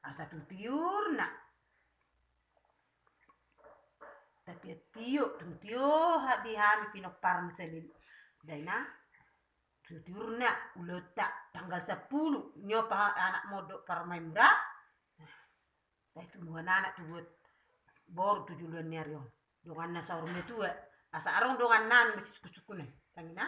asa tu tiur nak tapi tio hadi hami pinok parm selin daina tu tiur nak ulota tanggal 10 nyopa anak modok parmai mura saya tu anak tu buat bor 7 bulan nyarion dongan na saur metua asa arong dongan nan mesi suku-suku nih tangina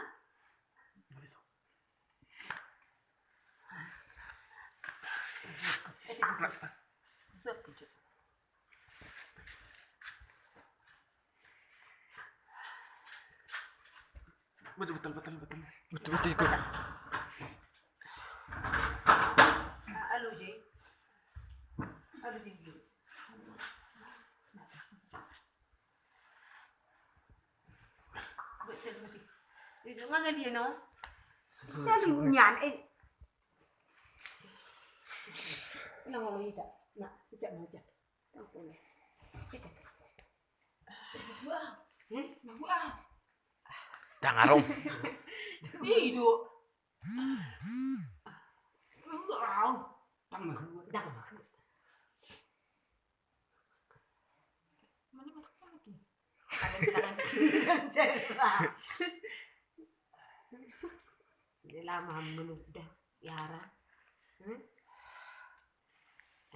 betul ikut halo Ji itu nggak dia no saya nyan nang ngomong itu nak tidak mau cak tak boleh cak wah dah ngarong itu dah lama menudah yara